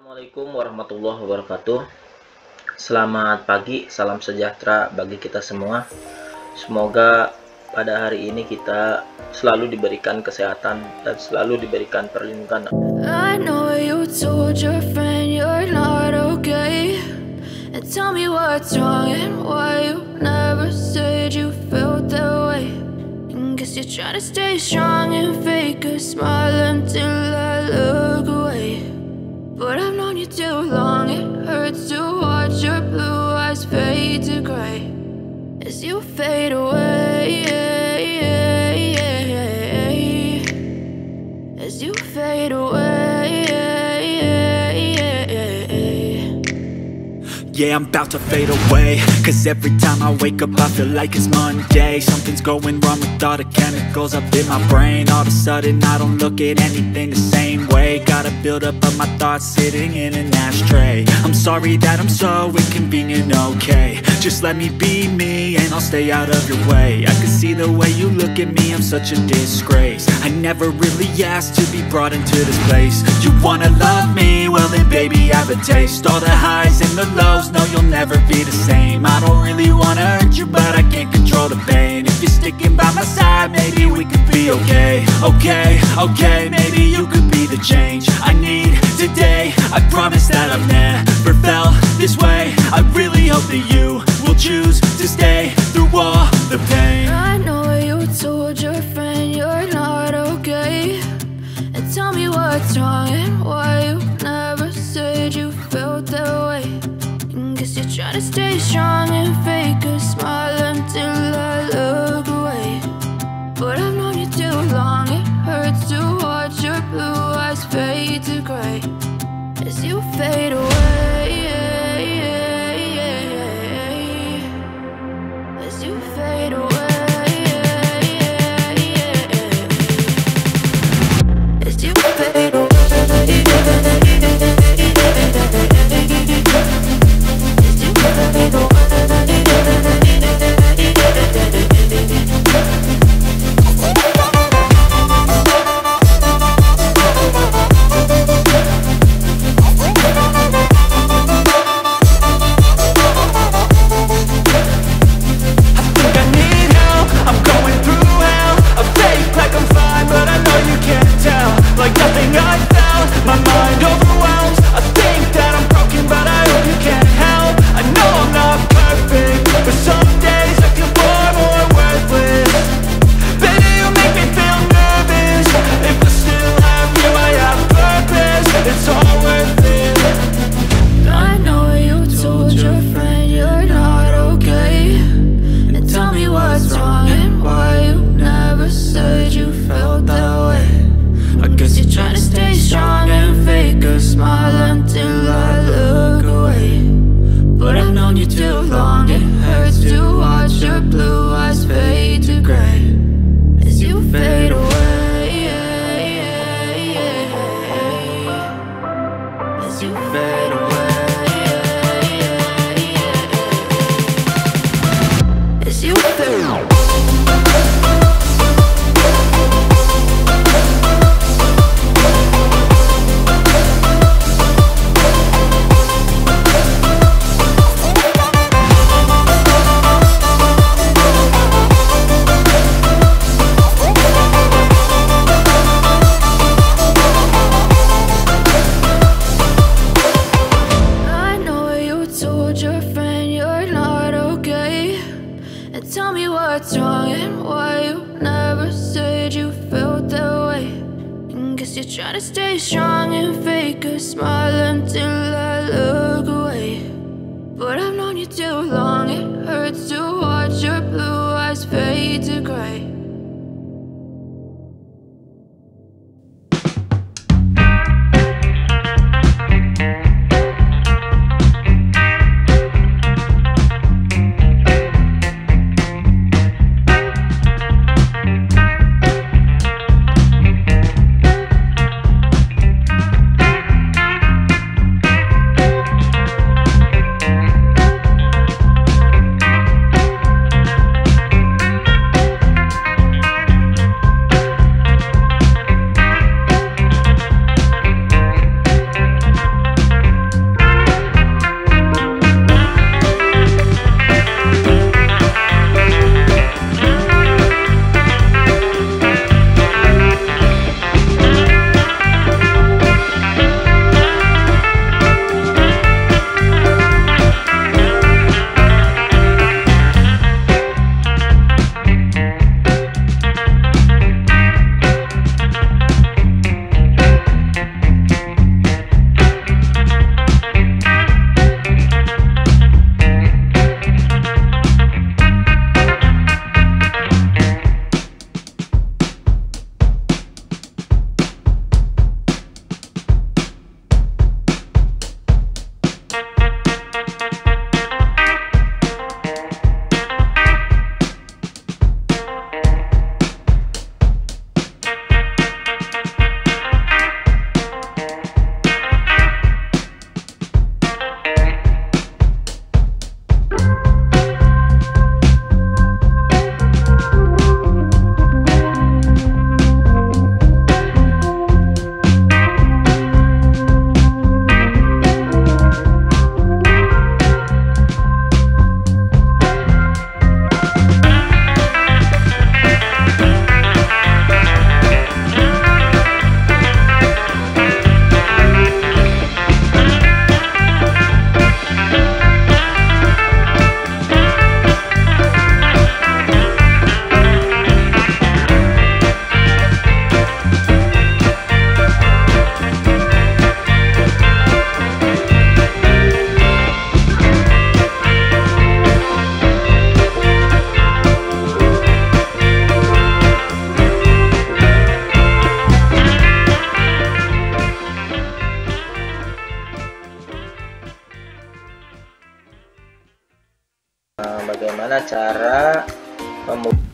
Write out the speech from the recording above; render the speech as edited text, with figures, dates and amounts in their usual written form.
Assalamualaikum warahmatullahi wabarakatuh. Selamat pagi, salam sejahtera bagi kita semua. Semoga pada hari ini kita selalu diberikan kesehatan dan selalu diberikan perlindungan. I know you told your friend you're not okay, and tell me what's wrong and why you never said you felt that way. And guess you're trying to stay strong and fake a smile until I look away. But I've known you too long, it hurts to watch your blue eyes fade to gray as you fade away, as you fade away. Yeah, I'm about to fade away, cause every time I wake up I feel like it's Monday. Something's going wrong with all the chemicals up in my brain. All of a sudden I don't look at anything the same way. Got a build up of my thoughts sitting in an ashtray. I'm sorry that I'm so inconvenient, okay. Just let me be me and I'll stay out of your way. I can see the way you look at me, I'm such a disgrace. I never really asked to be brought into this place. You wanna love me? Well then baby I have a taste. All the highs and the lows, no, you'll never be the same. I don't really wanna hurt you, but I can't control the pain. If you're sticking by my side, maybe we could be okay. Okay, maybe you could be the change I need today. I promise that I've never felt this way. I really hope that you will choose to stay through all the pain. I know you told your friend you're not okay, and tell me what's wrong and why you never said you felt that way. Guess you're trying to stay strong and fake a smile until I look away. But I've known you too long, it hurts to watch your blue eyes fade to gray as you fade away, as you fade away, as you fade away. Try to stay strong and fake a smile until I look away. But I've known you too long, it hurts to watch your blue eyes fade to gray. Bagaimana cara membuka